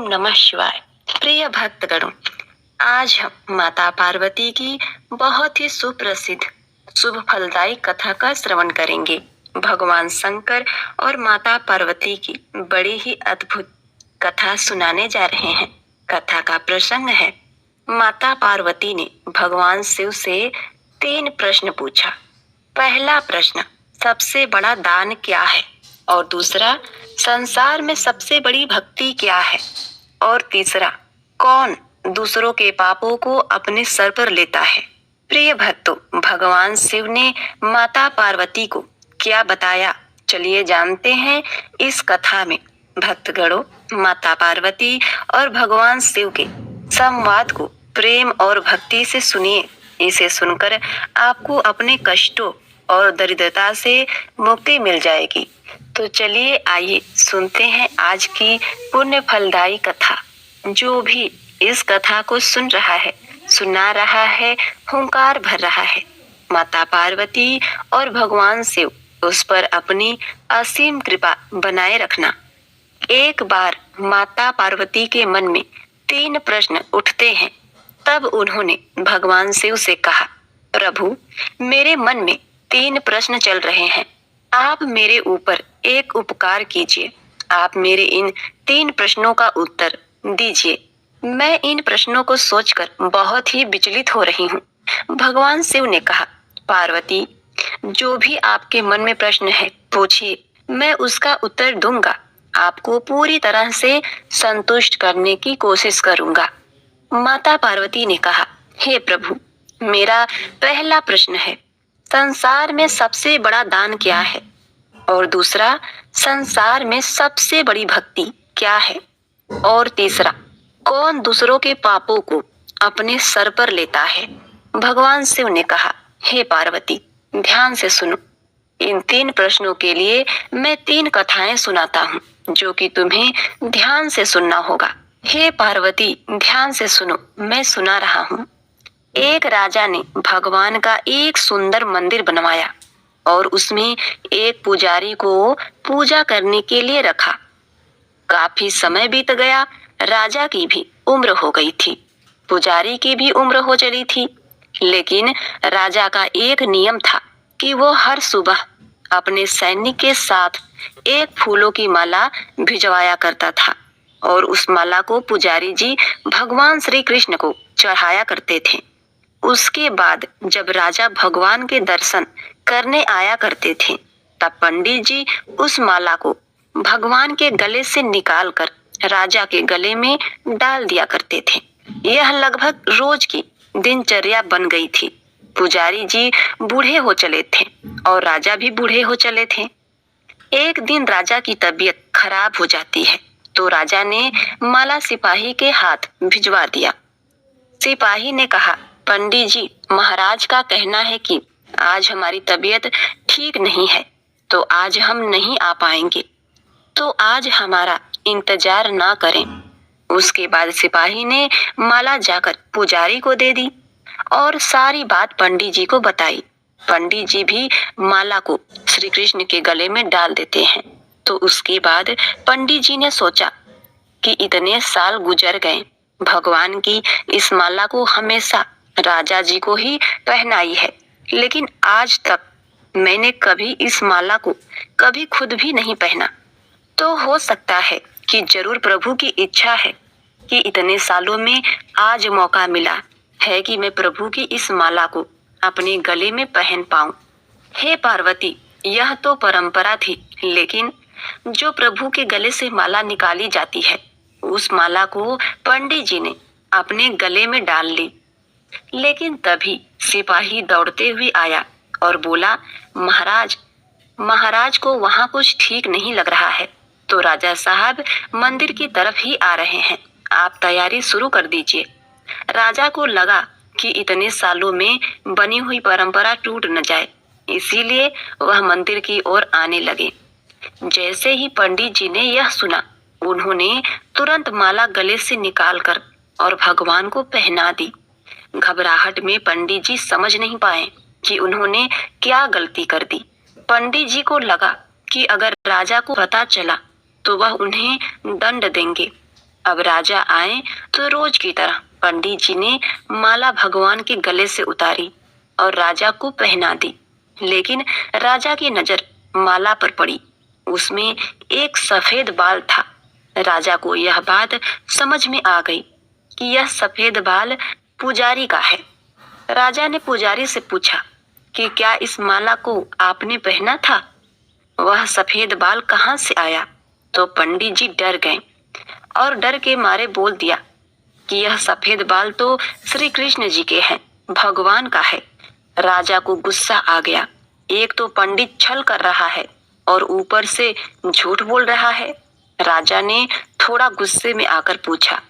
ओम नमः शिवाय। प्रिय भक्तगणों, आज हम माता पार्वती की बहुत ही सुप्रसिद्ध शुभ फलदायी कथा का श्रवण करेंगे। भगवान शंकर और माता पार्वती की बड़ी ही अद्भुत कथा सुनाने जा रहे हैं। कथा का प्रसंग है, माता पार्वती ने भगवान शिव से 3 प्रश्न पूछा। पहला प्रश्न, सबसे बड़ा दान क्या है? और दूसरा, संसार में सबसे बड़ी भक्ति क्या है? और तीसरा, कौन दूसरों के पापों को अपने सर पर लेता है? प्रिय भक्तों, भगवान शिव ने माता पार्वती को क्या बताया, चलिए जानते हैं इस कथा में। भक्तगणों, माता पार्वती और भगवान शिव के संवाद को प्रेम और भक्ति से सुनिए। इसे सुनकर आपको अपने कष्टों और दरिद्रता से मुक्ति मिल जाएगी। तो चलिए आइए सुनते हैं आज की पुण्य फलदायी कथा। जो भी इस कथा को सुन रहा है, सुना रहा है, हुंकार भर रहा है, माता पार्वती और भगवान शिव उस पर अपनी असीम कृपा बनाए रखना। एक बार माता पार्वती के मन में 3 प्रश्न उठते हैं। तब उन्होंने भगवान शिव से कहा, प्रभु, मेरे मन में 3 प्रश्न चल रहे हैं। आप मेरे ऊपर एक उपकार कीजिए। आप मेरे इन 3 प्रश्नों का उत्तर दीजिए। मैं इन प्रश्नों को सोचकर बहुत ही विचलित हो रही हूँ। भगवान शिव ने कहा, पार्वती, जो भी आपके मन में प्रश्न है पूछिए, मैं उसका उत्तर दूंगा। आपको पूरी तरह से संतुष्ट करने की कोशिश करूंगा। माता पार्वती ने कहा, हे प्रभु, मेरा पहला प्रश्न है, संसार में सबसे बड़ा दान क्या है? और दूसरा, संसार में सबसे बड़ी भक्ति क्या है? और तीसरा, कौन दूसरों के पापों को अपने सर पर लेता है? भगवान शिव ने कहा, हे पार्वती, ध्यान से सुनो। इन 3 प्रश्नों के लिए मैं 3 कथाएं सुनाता हूँ, जो कि तुम्हें ध्यान से सुनना होगा। हे पार्वती, ध्यान से सुनो, मैं सुना रहा हूँ। एक राजा ने भगवान का एक सुंदर मंदिर बनवाया और उसमें एक पुजारी को पूजा करने के लिए रखा। काफी समय बीत गया, राजा की भी उम्र हो गई थी, पुजारी की भी उम्र हो चली थी। लेकिन राजा का एक नियम था कि वो हर सुबह अपने सैनिक के साथ एक फूलों की माला भिजवाया करता था और उस माला को पुजारी जी भगवान श्री कृष्ण को चढ़ाया करते थे। उसके बाद जब राजा भगवान के दर्शन करने आया करते थे, तब पंडित जी उस माला को भगवान के गले से निकालकर राजा के गले में डाल दिया करते थे। यह लगभग रोज की दिनचर्या बन गई थी। पुजारी जी बूढ़े हो चले थे और राजा भी बूढ़े हो चले थे। एक दिन राजा की तबीयत खराब हो जाती है, तो राजा ने माला सिपाही के हाथ भिजवा दिया। सिपाही ने कहा, पंडित जी, महाराज का कहना है कि आज हमारी तबीयत ठीक नहीं है, तो आज हम नहीं आ पाएंगे, तो आज हमारा इंतजार ना करें। उसके बाद सिपाही ने माला जाकर पुजारी को दे दी और सारी बात पंडित जी को बताई। पंडित जी भी माला को श्री कृष्ण के गले में डाल देते हैं। तो उसके बाद पंडित जी ने सोचा कि इतने साल गुजर गए, भगवान की इस माला को हमेशा राजा जी को ही पहनाई है, लेकिन आज तक मैंने कभी इस माला को कभी खुद भी नहीं पहना। तो हो सकता है कि जरूर प्रभु की इच्छा है कि इतने सालों में आज मौका मिला है कि मैं प्रभु की इस माला को अपने गले में पहन पाऊं। हे पार्वती, यह तो परंपरा थी, लेकिन जो प्रभु के गले से माला निकाली जाती है, उस माला को पंडित जी ने अपने गले में डाल ली। लेकिन तभी सिपाही दौड़ते हुए आया और बोला, महाराज, महाराज को वहाँ कुछ ठीक नहीं लग रहा है, तो राजा साहब मंदिर की तरफ ही आ रहे हैं, आप तैयारी शुरू कर दीजिए। राजा को लगा कि इतने सालों में बनी हुई परंपरा टूट न जाए, इसीलिए वह मंदिर की ओर आने लगे। जैसे ही पंडित जी ने यह सुना, उन्होंने तुरंत माला गले से निकालकर और भगवान को पहना दी। घबराहट में पंडित जी समझ नहीं पाए कि उन्होंने क्या गलती कर दी। पंडित जी को लगा कि अगर राजा को पता चला तो वह उन्हें दंड देंगे। अब राजा आए तो रोज की तरह पंडित जी ने माला भगवान के गले से उतारी और राजा को पहना दी। लेकिन राजा की नजर माला पर पड़ी। उसमें एक सफेद बाल था। राजा को यह बात समझ में आ गई कि यह सफेद बाल पुजारी का है। राजा ने पुजारी से पूछा कि क्या इस माला को आपने पहना था? वह सफेद बाल कहाँ से आया? तो पंडित जी डर गए और डर के मारे बोल दिया कि यह सफेद बाल तो श्री कृष्ण जी के हैं, भगवान का है। राजा को गुस्सा आ गया। एक तो पंडित छल कर रहा है और ऊपर से झूठ बोल रहा है। राजा ने थोड़ा गुस्से में आकर पूछा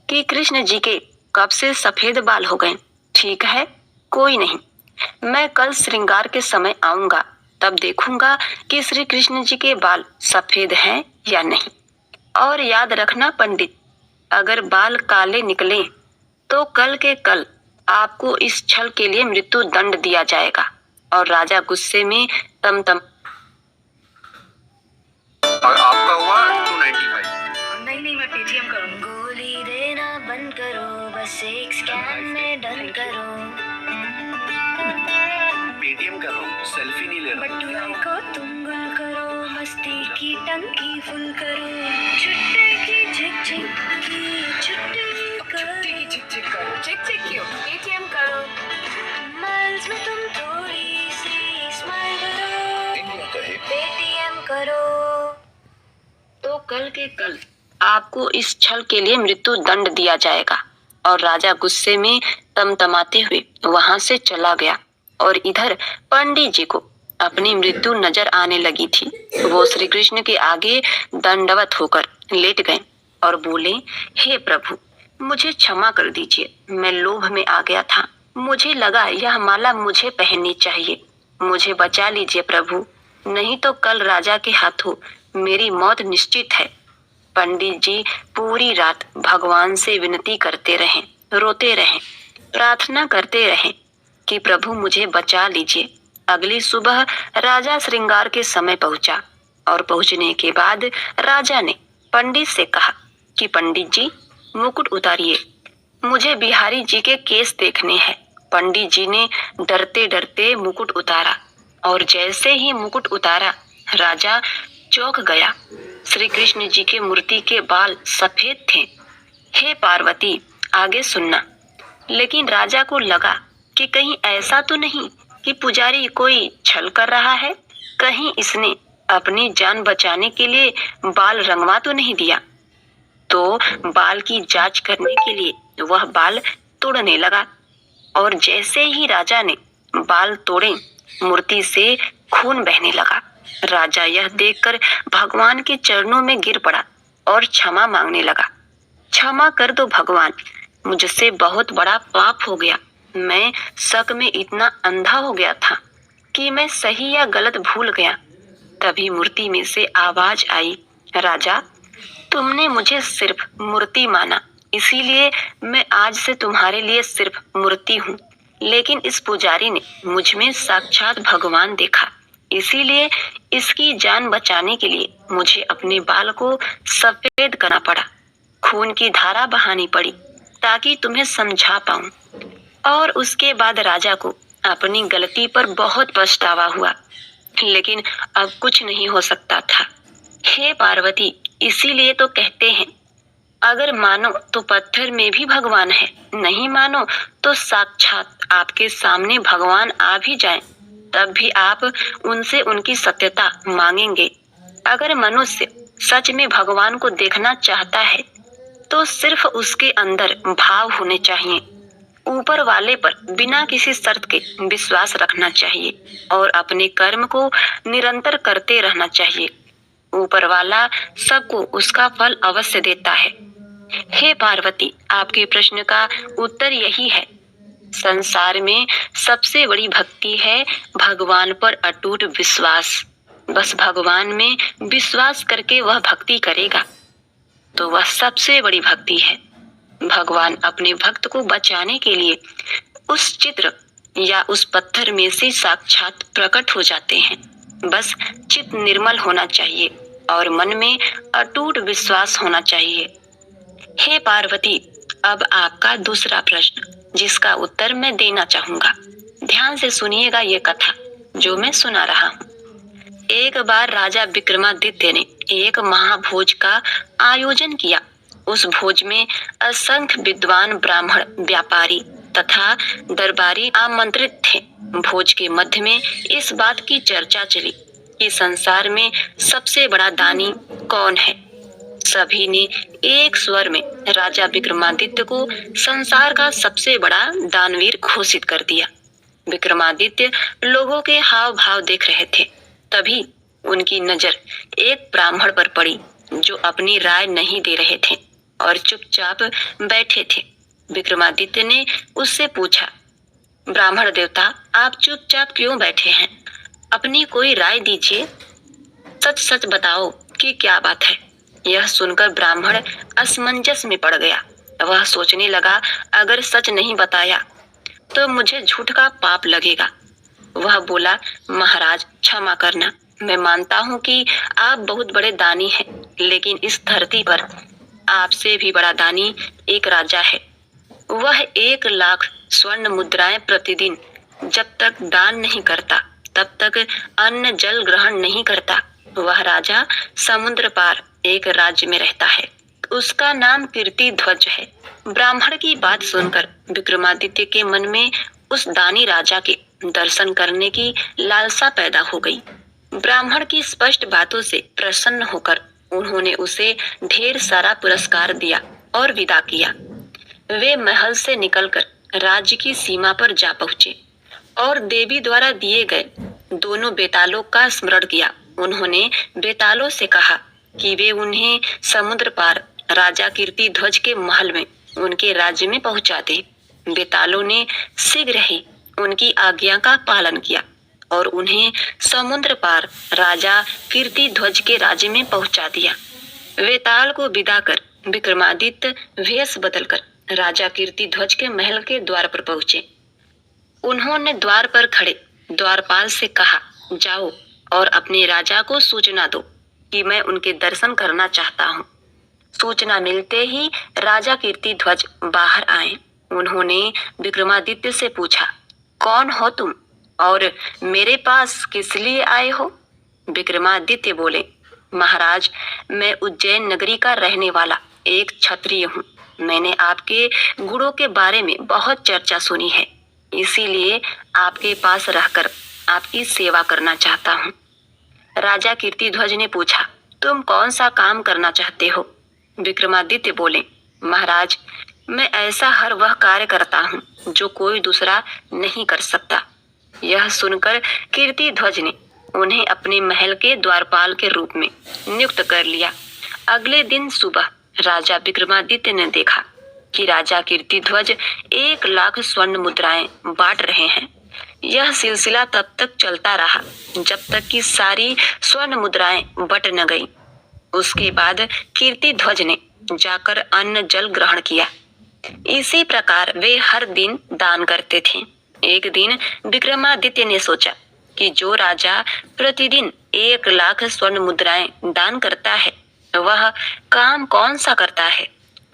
कि कृष्ण जी के कब से सफेद बाल हो गए? ठीक है, कोई नहीं, मैं कल श्रृंगार के समय आऊंगा, तब देखूंगा कि श्री कृष्ण जी के बाल सफेद हैं या नहीं। और याद रखना पंडित, अगर बाल काले निकले तो कल के कल आपको इस छल के लिए मृत्यु दंड दिया जाएगा। और राजा गुस्से में तम और आपका हुआ 295। नहीं, मैं पेटीएम करूंगा। गोली देना बंद करो, बस एक स्कैन में डन करो। पेटीएम कर रहा हूँ, सेल्फी नहीं ले रहा। बटुए को तुम गुल करो, मस्ती की टंकी फुल करो। छुट्टे की झिक झिक की छुट्टी करो। चिक क्यों? पेटीएम करो। माइल्स में तुम थोड़ी सी स्माइल करो। पेटीएम करो। तो कल के कल आपको इस छल के लिए मृत्यु दंड दिया जाएगा। और राजा गुस्से में तमतमाते हुए वहां से चला गया। और इधर पंडित जी को अपनी मृत्यु नजर आने लगी थी। वो श्री कृष्ण के आगे दंडवत होकर लेट गए और बोले, हे प्रभु, मुझे क्षमा कर दीजिए, मैं लोभ में आ गया था। मुझे लगा यह माला मुझे पहननी चाहिए। मुझे बचा लीजिए प्रभु, नहीं तो कल राजा के हाथों मेरी मौत निश्चित है। पंडित जी पूरी रात भगवान से विनती करते रहे, रोते रहे, प्रार्थना करते रहे कि प्रभु मुझे बचा लीजिए। अगली सुबह राजा श्रृंगार के समय पहुंचा और पहुंचने के बाद राजा ने पंडित से कहा कि पंडित जी मुकुट उतारिए, मुझे बिहारी जी के केस देखने हैं। पंडित जी ने डरते डरते मुकुट उतारा और जैसे ही मुकुट उतारा राजा चौंक गया। श्री कृष्ण जी के मूर्ति के बाल सफेद थे। हे पार्वती, आगे सुनना। लेकिन राजा को लगा कि कहीं ऐसा तो नहीं कि पुजारी कोई छल कर रहा है, कहीं इसने अपनी जान बचाने के लिए बाल रंगवा तो नहीं दिया। तो बाल की जांच करने के लिए वह बाल तोड़ने लगा और जैसे ही राजा ने बाल तोड़े, मूर्ति से खून बहने लगा। राजा यह देखकर भगवान के चरणों में गिर पड़ा और क्षमा मांगने लगा। क्षमा कर दो भगवान, मुझसे बहुत बड़ा पाप हो गया। मैं शक में इतना अंधा हो गया था कि मैं सही या गलत भूल गया। तभी मूर्ति में से आवाज आई, राजा, तुमने मुझे सिर्फ मूर्ति माना, इसीलिए मैं आज से तुम्हारे लिए सिर्फ मूर्ति हूँ। लेकिन इस पुजारी ने मुझ में साक्षात भगवान देखा, इसीलिए इसकी जान बचाने के लिए मुझे अपने बाल को सफेद करना पड़ा, खून की धारा बहानी पड़ी ताकि तुम्हें समझा पाऊं। और उसके बाद राजा को अपनी गलती पर बहुत पछतावा हुआ, लेकिन अब कुछ नहीं हो सकता था। हे पार्वती, इसीलिए तो कहते हैं अगर मानो तो पत्थर में भी भगवान है, नहीं मानो तो साक्षात आपके सामने भगवान आ भी जाएं, तब भी आप उनसे उनकी सत्यता मांगेंगे। अगर मनुष्य सच में भगवान को देखना चाहता है तो सिर्फ उसके अंदर भाव होने चाहिए। ऊपर वाले पर बिना किसी शर्त के विश्वास रखना चाहिए और अपने कर्म को निरंतर करते रहना चाहिए। ऊपर वाला सबको उसका फल अवश्य देता है। हे पार्वती, आपके प्रश्न का उत्तर यही है। संसार में सबसे बड़ी भक्ति है भगवान पर अटूट विश्वास। बस भगवान में विश्वास करके वह भक्ति करेगा तो वह सबसे बड़ी भक्ति है। भगवान अपने भक्त को बचाने के लिए उस चित्र या उस पत्थर में से साक्षात प्रकट हो जाते हैं। बस चित्त निर्मल होना चाहिए और मन में अटूट विश्वास होना चाहिए। हे पार्वती, अब आपका दूसरा प्रश्न, जिसका उत्तर मैं देना चाहूंगा। ध्यान से सुनिएगा ये कथा जो मैं सुना रहा हूँ। एक बार राजा विक्रमादित्य ने एक महाभोज का आयोजन किया। उस भोज में असंख्य विद्वान ब्राह्मण, व्यापारी तथा दरबारी आमंत्रित थे। भोज के मध्य में इस बात की चर्चा चली कि संसार में सबसे बड़ा दानी कौन है। सभी ने एक स्वर में राजा विक्रमादित्य को संसार का सबसे बड़ा दानवीर घोषित कर दिया। विक्रमादित्य लोगों के हाव भाव देख रहे थे। तभी उनकी नजर एक ब्राह्मण पर पड़ी जो अपनी राय नहीं दे रहे थे और चुपचाप बैठे थे। विक्रमादित्य ने उससे पूछा, ब्राह्मण देवता, आप चुपचाप क्यों बैठे हैं? अपनी कोई राय दीजिए। सच सच बताओ कि क्या बात है। यह सुनकर ब्राह्मण असमंजस में पड़ गया। वह सोचने लगा, अगर सच नहीं बताया तो मुझे झूठ का पाप लगेगा। वह बोला, महाराज क्षमा करना, मैं मानता हूँ कि आप बहुत बड़े दानी हैं, लेकिन इस धरती पर आपसे भी बड़ा दानी एक राजा है। वह 1,00,000 स्वर्ण मुद्राएं प्रतिदिन जब तक दान नहीं करता तब तक अन्न जल ग्रहण नहीं करता। वह राजा समुद्र पार एक राज्य में रहता है। उसका नाम कीर्ति ध्वज है। ब्राह्मण की बात सुनकर विक्रमादित्य के मन में उस दानी राजा के दर्शन करने की लालसा पैदा हो गई। ब्राह्मण की स्पष्ट बातों से प्रसन्न होकर उन्होंने उसे ढेर सारा पुरस्कार दिया और विदा किया। वे महल से निकलकर राज्य की सीमा पर जा पहुंचे और देवी द्वारा दिए गए दोनों बेतालों का स्मरण किया। उन्होंने बेतालों से कहा कि वे उन्हें समुद्र पार राजा कीर्ति ध्वज के महल में उनके राज्य में पहुंचा दे। बेतालों ने शीघ्र ही उनकी आज्ञा का पालन किया और उन्हें समुद्र पार राजा कीर्ति ध्वज के राज्य में पहुंचा दिया। वेताल को विदा कर विक्रमादित्य वेश बदलकर राजा कीर्ति ध्वज के महल के द्वार पर पहुंचे। उन्होंने द्वार पर खड़े द्वारपाल से कहा, जाओ और अपने राजा को सूचना दो कि मैं उनके दर्शन करना चाहता हूँ। सूचना मिलते ही राजा कीर्ति ध्वज बाहर आए। उन्होंने विक्रमादित्य से पूछा, कौन हो तुम और मेरे पास किस लिए आए हो? विक्रमादित्य बोले, महाराज, मैं उज्जैन नगरी का रहने वाला एक क्षत्रिय हूँ। मैंने आपके गुणों के बारे में बहुत चर्चा सुनी है, इसीलिए आपके पास रहकर आपकी सेवा करना चाहता हूँ। राजा कीर्ति ध्वज ने पूछा, तुम कौन सा काम करना चाहते हो? विक्रमादित्य बोले, महाराज, मैं ऐसा हर वह कार्य करता हूँ जो कोई दूसरा नहीं कर सकता। यह सुनकर कीर्ति ध्वज ने उन्हें अपने महल के द्वारपाल के रूप में नियुक्त कर लिया। अगले दिन सुबह राजा विक्रमादित्य ने देखा कि राजा कीर्ति ध्वज 1,00,000 स्वर्ण मुद्राएं बांट रहे हैं। यह सिलसिला तब तक चलता रहा जब तक कि सारी स्वर्ण मुद्राएं बट न गईं। उसके बाद कीर्ति ध्वज ने जाकर अन्न जल ग्रहण किया। इसी प्रकार वे हर दिन दान करते थे। एक दिन विक्रमादित्य ने सोचा कि जो राजा प्रतिदिन 1,00,000 स्वर्ण मुद्राएं दान करता है, वह काम कौन सा करता है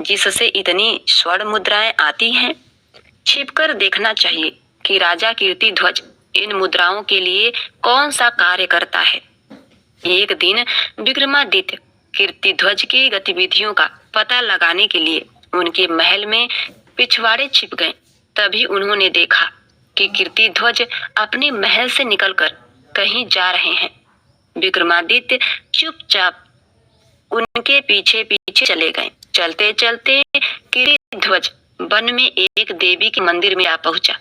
जिससे इतनी स्वर्ण मुद्राएं आती हैं? छिपकर देखना चाहिए कि राजा कीर्ति ध्वज इन मुद्राओं के लिए कौन सा कार्य करता है। एक दिन विक्रमादित्य कीर्ति ध्वज की गतिविधियों का पता लगाने के लिए उनके महल में पिछवाड़े छिप गए। तभी उन्होंने देखा कि कीर्ति ध्वज अपने महल से निकलकर कहीं जा रहे हैं। विक्रमादित्य चुपचाप उनके पीछे पीछे चले गए। चलते चलते कीर्ति ध्वज वन में एक देवी के मंदिर में आ पहुंचा।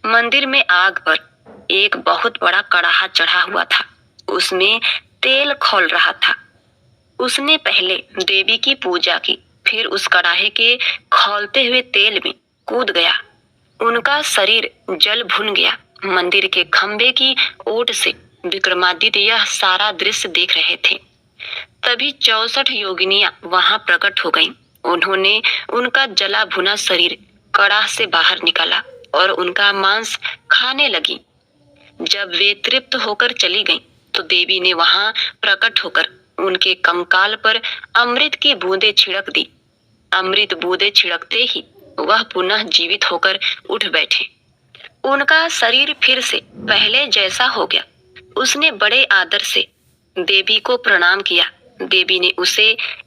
मंदिर में आग पर एक बहुत बड़ा कड़ाहा चढ़ा हुआ था। उसमें तेल खौल रहा था। उसने पहले देवी की पूजा की, फिर उस कड़ाहे के खौलते हुए तेल में कूद गया। उनका शरीर जल भुन गया। मंदिर के खंभे की ओट से विक्रमादित्य यह सारा दृश्य देख रहे थे। तभी 64 योगिनियां वहां प्रकट हो गईं। उन्होंने उनका जला भुना शरीर कड़ाह से बाहर निकाला और उनका मांस खाने लगी। जब वे तृप्त होकर चली गईं, तो देवी ने वहां प्रकट होकर उनके कंकाल पर अमृत की बूंदें छिड़क दी। अमृत बूंदे छिड़कते ही वह पुनः जीवित होकर उठ बैठे। उनका शरीर फिर से पहले जैसा हो गया। उसने बड़े आदर से देवी को प्रणाम किया। देवी ने उसे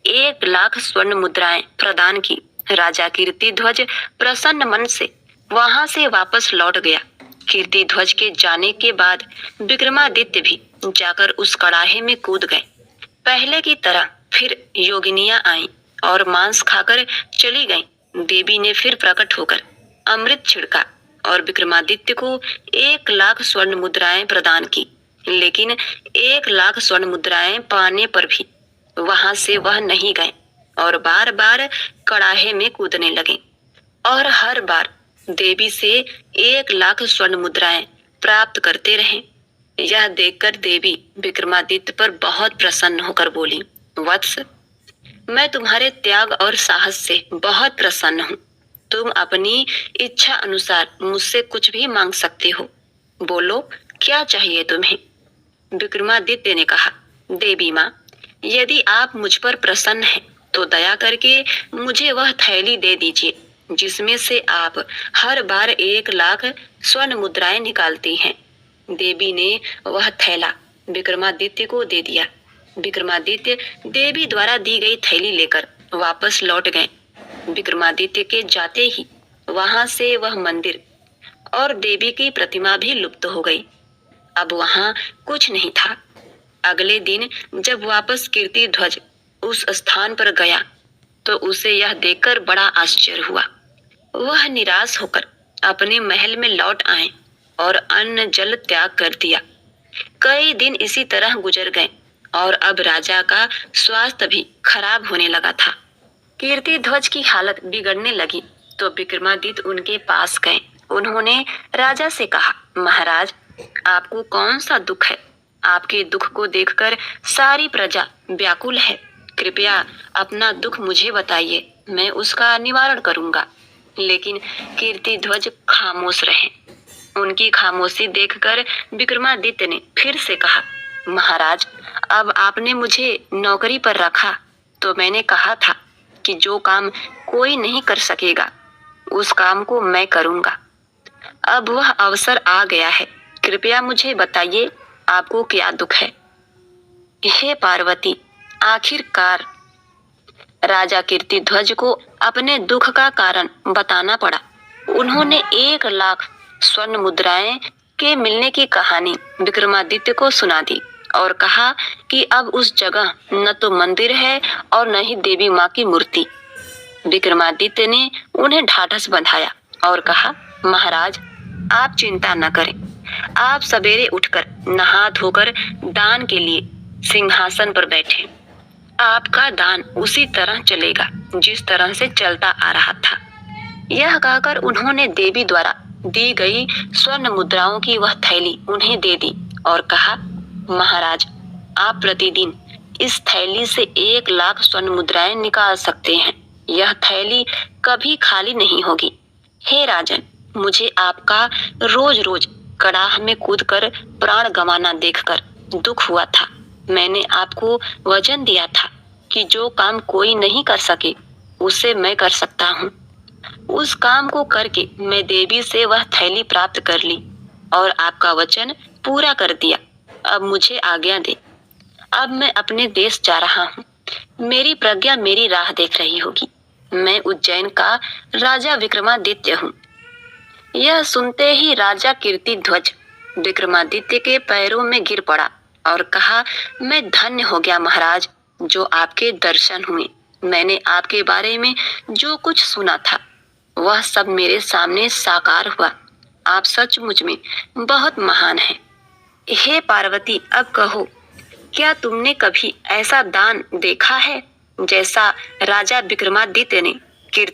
1,00,000 स्वर्ण मुद्राएं प्रदान की। राजा कीर्तिध्वज प्रसन्न मन से वहां से वापस लौट गया। कीर्तिध्वज के जाने के बाद विक्रमादित्य भी जाकर उस कड़ाहे में कूद गए। पहले की तरह फिर योगिनियां आईं और मांस खाकर चली गईं। देवी ने फिर प्रकट होकर अमृत छिड़का और विक्रमादित्य को 1,00,000 स्वर्ण मुद्राएं प्रदान की। लेकिन 1,00,000 स्वर्ण मुद्राएं पाने पर भी वहां से वह नहीं गए और बार बार कड़ाहे में कूदने लगे और हर बार देवी से 1,00,000 स्वर्ण मुद्राएं प्राप्त करते रहे। यह देखकर देवी विक्रमादित्य पर बहुत प्रसन्न होकर बोली, वत्स, मैं तुम्हारे त्याग और साहस से बहुत प्रसन्न हूँ। तुम अपनी इच्छा अनुसार मुझसे कुछ भी मांग सकते हो। बोलो, क्या चाहिए तुम्हें? विक्रमादित्य ने कहा, देवी माँ, यदि आप मुझ पर प्रसन्न हैं तो दया करके मुझे वह थैली दे दीजिए जिसमें से आप हर बार 1,00,000 स्वर्ण मुद्राएं निकालती हैं। देवी ने वह थैला विक्रमादित्य को दे दिया। विक्रमादित्य देवी द्वारा दी गई थैली लेकर वापस लौट गए। विक्रमादित्य के जाते ही वहां से वह मंदिर और देवी की प्रतिमा भी लुप्त हो गई। अब वहां कुछ नहीं था। अगले दिन जब वापस कीर्तिध्वज उस स्थान पर गया तो उसे यह देखकर बड़ा आश्चर्य हुआ। वह निराश होकर अपने महल में लौट आए और अन्न जल त्याग कर दिया। कई दिन इसी तरह गुजर गए और अब राजा का स्वास्थ्य भी खराब होने लगा था। कीर्तिध्वज की हालत बिगड़ने लगी तो विक्रमादित्य उनके पास गए। उन्होंने राजा से कहा, महाराज, आपको कौन सा दुख है? आपके दुख को देखकर सारी प्रजा व्याकुल है। कृपया अपना दुख मुझे बताइए, मैं उसका निवारण करूंगा। लेकिन कीर्तिध्वज खामोश रहे। उनकी खामोशी देखकर विक्रमादित्य ने फिर से कहा, महाराज, अब आपने मुझे नौकरी पर रखा तो मैंने कहा था कि जो काम कोई नहीं कर सकेगा उस काम को मैं करूंगा। अब वह अवसर आ गया है। कृपया मुझे बताइए, आपको क्या दुख है? हे पार्वती, आखिरकार राजा कीर्तिध्वज को अपने दुख का कारण बताना पड़ा। उन्होंने 1,00,000 स्वर्ण मुद्राएं के मिलने की कहानी विक्रमादित्य को सुना दी और कहा कि अब उस जगह न तो मंदिर है और न ही देवी माँ की मूर्ति। विक्रमादित्य ने उन्हें ढाढ़स बंधाया और कहा, महाराज, आप चिंता न करें। आप सवेरे उठकर नहा धोकर दान के लिए सिंहासन पर बैठे। आपका दान उसी तरह चलेगा जिस तरह से चलता आ रहा था। यह कहकर उन्होंने देवी द्वारा दी गई स्वर्ण मुद्राओं की वह थैली उन्हें दे दी और कहा, महाराज, आप प्रतिदिन इस थैली से 1,00,000 स्वर्ण मुद्राएं निकाल सकते हैं। यह थैली कभी खाली नहीं होगी। हे राजन, मुझे आपका रोज रोज कड़ाह में कूदकर प्राण गंवाना देखकर दुख हुआ था। मैंने आपको वचन दिया था कि जो काम कोई नहीं कर सके उसे मैं कर सकता हूँ। उस काम को करके मैं देवी से वह थैली प्राप्त कर ली और आपका वचन पूरा कर दिया। अब मुझे आज्ञा दे। अब मैं अपने देश जा रहा हूँ। मेरी प्रज्ञा मेरी राह देख रही होगी। मैं उज्जैन का राजा विक्रमादित्य हूँ। यह सुनते ही राजा कीर्तिध्वज विक्रमादित्य के पैरों में गिर पड़ा और कहा, मैं धन्य हो गया महाराज, जो आपके दर्शन हुए। मैंने आपके बारे में जो कुछ सुना था वह सब मेरे सामने साकार हुआ। आप सचमुच में बहुत महान हैं। हे पार्वती, अब कहो, क्या तुमने कभी ऐसा दान देखा है जैसा राजा विक्रमादित्य ने